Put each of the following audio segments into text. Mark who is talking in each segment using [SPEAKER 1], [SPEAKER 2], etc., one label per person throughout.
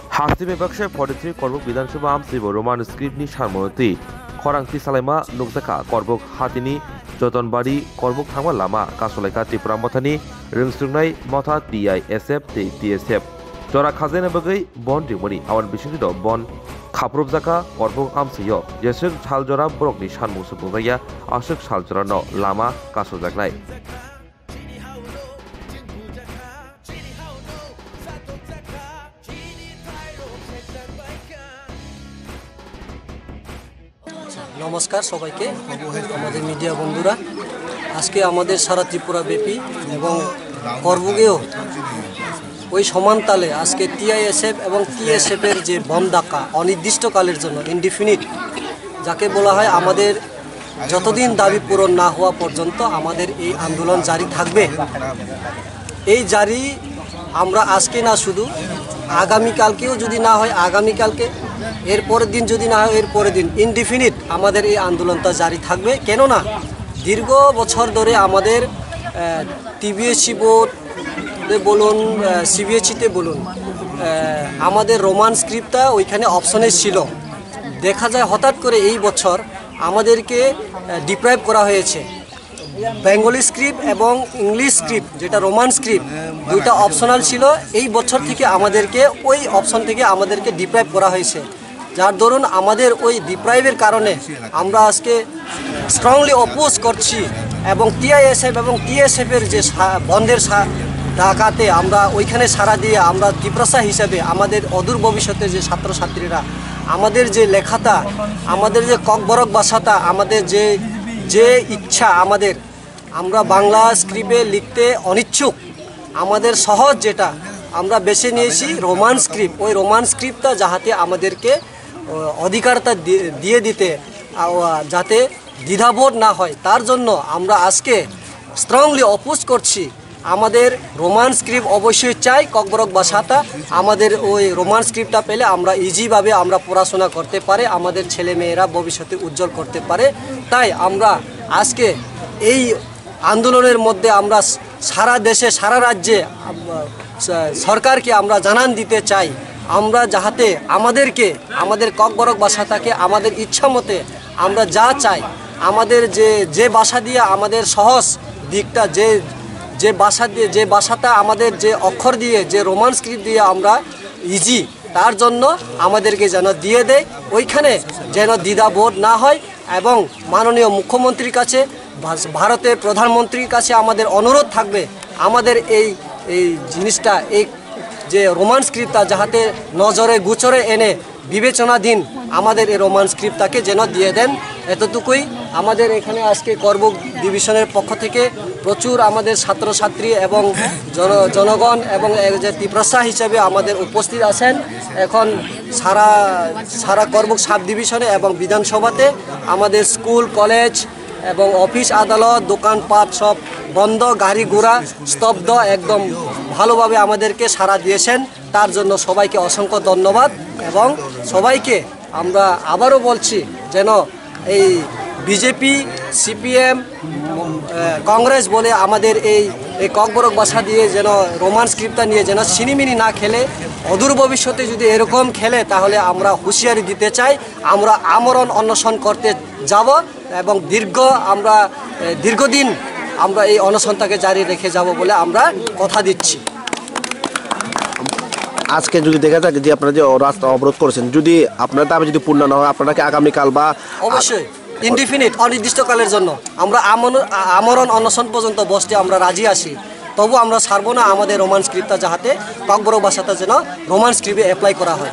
[SPEAKER 1] हास्ति बेबाक्से 43 करबुक विधानसभा आमसिबो Roman स्क्रिप्टनि सारमनति खरांथि सालायमा नुकजाखा करबुक हातिनि जतनबाड़ी करबुक थांबा लामा कासलायका त्रिपुरा मथानि रोंस्रुंनाय मथा TISF TSF जरा खाजेना बगै बन रिमनि आवन बिसिनिद बन खाप्रबजाका करबुक आमसियो जेसुक सालजरा ब्रकनि सानमु सुबुंगाया आसुक सालजरा न लामा कासलायनाय
[SPEAKER 2] नमस्कार सबाइके आमादेर मीडिया बंधुरा आज के आमादेर सारा त्रिपुरा ब्यापी एवं करबुकेও ওই সমান তালে আজকে TISF এবং TSF এর যে বন্ধ ডাকা অনির্দিষ্টকালের জন্য ইনডিফিনিট যাকে বলা হয় আমাদের যতদিন দাবি পূরণ না হওয়া পর্যন্ত আমাদের এই আন্দোলন জারি থাকবে। এই জারি আমরা আজকে না শুধু আগামী কালকেও যদি না হয় আগামী কালকে এর পরের দিন যদি না হয় এর পরের দিন ইনডিফিনিট আমাদের এই আন্দোলনটা জারি থাকবে। কেন না দীর্ঘ বছর ধরে আমাদের TBSC বোর্ড বলুন CBSE বলুন আমাদের রোমান স্ক্রিপ্টটা ওইখানে অপশনে ছিল। দেখা যায় হঠাৎ করে এই বছর আমাদেরকে ডিপ্রাইভ করা হয়েছে। বেঙ্গলি স্ক্রিপ্ট এবং ইংলিশ স্ক্রিপ্ট যেটা রোমান স্ক্রিপ্ট দুইটা অপশনাল ছিল, এই বছর থেকে আমাদেরকে ওই অপশন থেকে আমাদেরকে ডিপ্রাইভ করা হয়েছে। যার দরুন আমাদের ওই ডিপ্রাইভের কারণে আমরা আজকে স্ট্রংলি অপোজ করছি এবং TISF এবং TSF এর যে বন্ধের ডাকাতে আমরা ওইখানে সাড়া দিয়ে আমরা ত্রিপ্রাসা হিসাবে আমাদের অদূর ভবিষ্যতে যে ছাত্রছাত্রীরা আমাদের যে লেখাটা আমাদের যে ককবরক ভাষাটা আমাদের যে ইচ্ছা আমাদের আমরা বাংলা স্ক্রিপ্টে লিখতে অনিচ্ছুক আমাদের সহজ যেটা আমরা বেছে নিয়েছি রোমান স্ক্রিপ্ট। ওই রোমান স্ক্রিপ্টটা যাতে আমাদেরকে অধিকারটা দিয়ে দিতে যাতে দ্বিধাবোধ না হয় তার জন্য আমরা আজকে স্ট্রংলি অপোজ করছি। আমাদের রোমান স্ক্রিপ্ট অবশ্যই চাই, ককবরক ভাষাটা আমাদের ওই রোমান স্ক্রিপ্টটা পেলে আমরা ইজিভাবে আমরা পড়াশোনা করতে পারে, আমাদের ছেলে মেয়েরা ভবিষ্যতে উজ্জ্বল করতে পারে। তাই আমরা আজকে এই আন্দোলনের মধ্যে আমরা সারা দেশে সারা রাজ্যে সরকারকে আমরা জানান দিতে চাই আমরা যাতে আমাদেরকে আমাদের ককবরক ভাষাটাকে আমাদের ইচ্ছা মতে আমরা যা চাই আমাদের যে ভাষা দিয়ে আমাদের সহজ দিকটা যে ভাষা দিয়ে যে ভাষাটা আমাদের যে অক্ষর দিয়ে যে রোমান স্ক্রিপ্ট দিয়ে আমরা ইজি তার জন্য আমাদেরকে যেন দিয়ে দেয়, ওইখানে যেন দ্বিধাবোধ না হয়। এবং মাননীয় মুখ্যমন্ত্রীর কাছে ভারতের প্রধানমন্ত্রীর কাছে আমাদের অনুরোধ থাকবে আমাদের এই জিনিসটা এই যে রোমান স্ক্রিপ্টটা যাতে নজরে গোচরে এনে বিবেচনাধীন আমাদের এই রোমান স্ক্রিপ্টটাকে যেন দিয়ে দেন। এতটুকুই আমাদের এখানে আজকে করবুক ডিভিশনের পক্ষ থেকে প্রচুর আমাদের ছাত্রছাত্রী এবং জনগণ এবং যে ত্রিপ্রাসা হিসেবে আমাদের উপস্থিত আছেন। এখন সারা করবুক সাব ডিভিশনে এবং বিধানসভাতে আমাদের স্কুল কলেজ এবং অফিস আদালত দোকানপাট সব বন্ধ, গাড়ি ঘোড়া স্তব্ধ, একদম ভালোভাবে আমাদেরকে সাড়া দিয়েছেন। তার জন্য সবাইকে অসংখ্য ধন্যবাদ এবং সবাইকে আমরা আবারও বলছি যেন এই বিজেপি CPM কংগ্রেস বলে আমাদের এই ককবরক ভাষা দিয়ে যেন রোমান স্ক্রিপ্টটা নিয়ে যেন সিনিমিনি না খেলে, অদূর ভবিষ্যতে যদি এরকম খেলে তাহলে আমরা হুঁশিয়ারি দিতে চাই। আমরা আমরণ অনশন করতে যাব এবং দীর্ঘদিন আমরা এই অনশনটাকে জারি রেখে যাব বলে আমরা কথা দিচ্ছি।
[SPEAKER 3] আজকে যদি দেখা যায় যে আপনারা যে রাস্তা অবরোধ করেছেন যদি আপনার দাবি যদি পূর্ণ না হয় আপনারা কি আগামীকাল বা
[SPEAKER 2] অবশ্যই ইনডিফিনিট অনির্দিষ্টকালের জন্য আমরা আমরণ অনশন পর্যন্ত বসতে আমরা রাজি আছি, তবু আমরা ছাড়বো না আমাদের রোমান স্ক্রিপ্টটা যাতে ককবরক ভাষাটা যেন রোমান স্ক্রিপ্টে অ্যাপ্লাই করা হয়।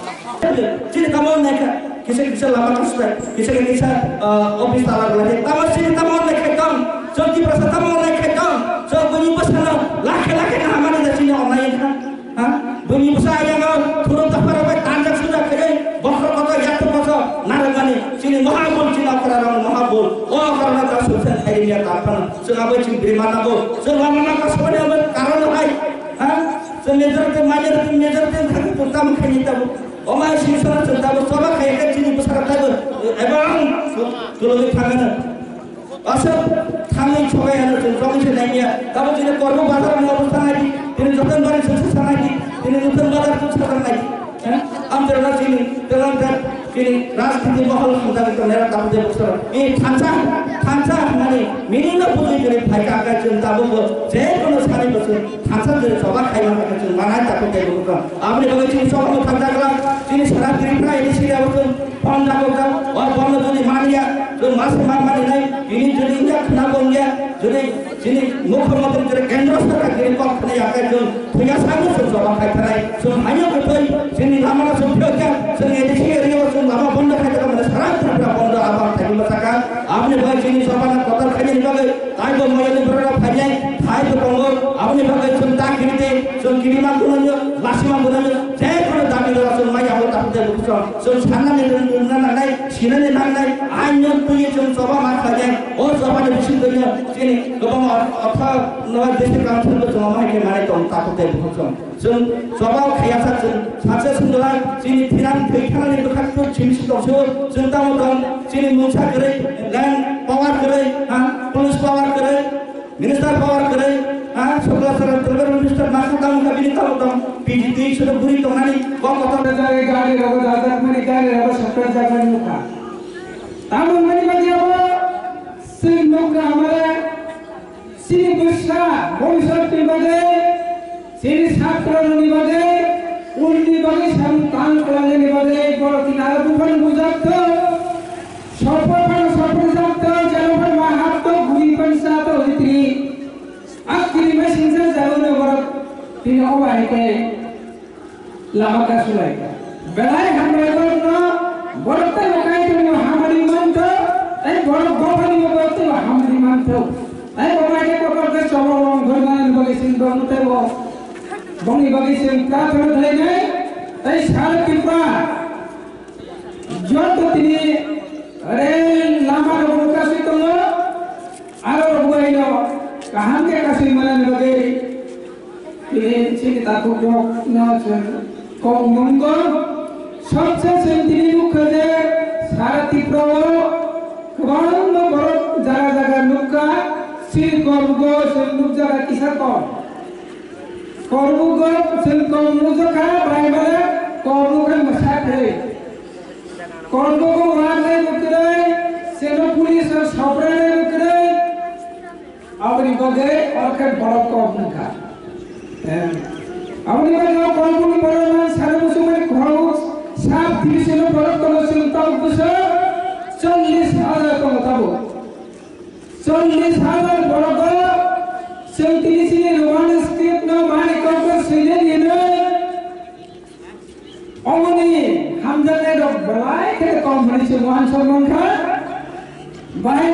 [SPEAKER 4] থামেই সবাই জমিছে নাইয়া তারপর যিনি কর্মবাজার অবস্থা নাকি তিনি যতন বাড়ি সুস্থ নাকি তিনি নতুন বাজার সুস্থ নাকি আমরা চিনি তেলেঙ্গানা চিনি রাজনীতি মহল সংঘাতিত নেরা তাবুদে বছর এই থানসা মানে মিনিনো বুঝি করে ফাইকা আকার তাবু যে কোনো সারি বছর থানসা যে সবা খাইবা আকার মানায় তাবুদে বছর আপনি বলে চিনি সব থাকতা গেলাম চিনি সারা ত্রিপুরা এই সিরিয়া বছর বন্ধ করতাম ও বন্ধ যদি মানিয়া তো মাসে মানি নাই ইনি যদি ইন্ডিয়া খানা বঙ্গিয়া যদি যিনি মুখ্যমন্ত্রী যদি কেন্দ্র সরকার যিনি কখনই আকার থুয়া সামনে সবা খাইতারাই সব হাইয়া কই যিনি লামানা সভ্যকা সঙ্গে এদিকে এরিয়া বছর লামা বন্ধ খাইতে মানে সারা ত্রিপুরা বন্ধ আবার থাকিব থাকা আপনি ভাই যিনি সবানা কথা খাইনি নিবাগে তাই তো ময়লে বড়রা ফাইলাই তাই তো বঙ্গ আপনি ভাবে চিন্তা কিনতে সব কিরিমা গুণ লাসিমা গুণ যে কোনো দাবি রসন মাই আবার তাপতে বুঝছ সব সান্নানে না নাই সিনানে না নাই আইন তুই সব সভা মা খায় ও সভানে বেশি করি যিনি এবং অর্থ নয় দেশের কাউন্সিল জমাকে মানে তো তাপতে বুঝছ जों सबाव खायासा जों सासे सुंदरा जोंनि थिरां थैखानानै दखानखौ चिमसि दसो जों दामोदन जोंनि मुंसा करे लैंड पावर करे पुलिस पावर करे मिनिस्टार पावर करे सबला सर ट्रेवल मिनिस्टार माखा दाम का बिनि दामोदन पीडीटी सुनो बुरी दंनानै गगत
[SPEAKER 5] जागे गाड़ी रगो दादा मने गाड़ी रगो सटर जागन मुका तामो मने बदियाबो सिं नोकरा हमारे सिं बुशा भविष्यत के बदे सिनि छात्र निबदे उन्नी बगे संतान कलाने निबदे बड़ किनारे दुफन बुझात सरपन जात जनफन माहात गुई पंचायत होती आखिरी में सिंसे जाऊने बड़ तीन ओवाई के लामा का सुलाई बेलाय हमरे तो बड़ते लोकाई तो हमारी मन तो ए बड़ गोबनी में तो हमारी मन तो ए गोबाई के पकड़ के चलो घर में बगे सिंह दोनों ते वो बंगी बगी से प्रार्थना थले गए तै साल कृपा जो तो तिनी अरे लामा रो कासी तो आरो बुआइनो कहां के कासी मलन बगे तिनी चिंता को न को मंगो सबसे तिनी मुख दे सारा तिप्रो कौन बड़ जगह नुका सिर करगो से नुक जगह किसा को korbugo sen korbugo ka braimale korbugo masakre korbugo wale mukre seno police sobrane mukre abri bage orke borok korbuga abri bage korbugo borok sare musumani korbugo sab diviseno borok korbugo tam kusa 40,000 ko tabo 40,000 borok Sentisi Roman script no mani korko sile dino Omani hamzane do balai ke company se wan salman khan bahai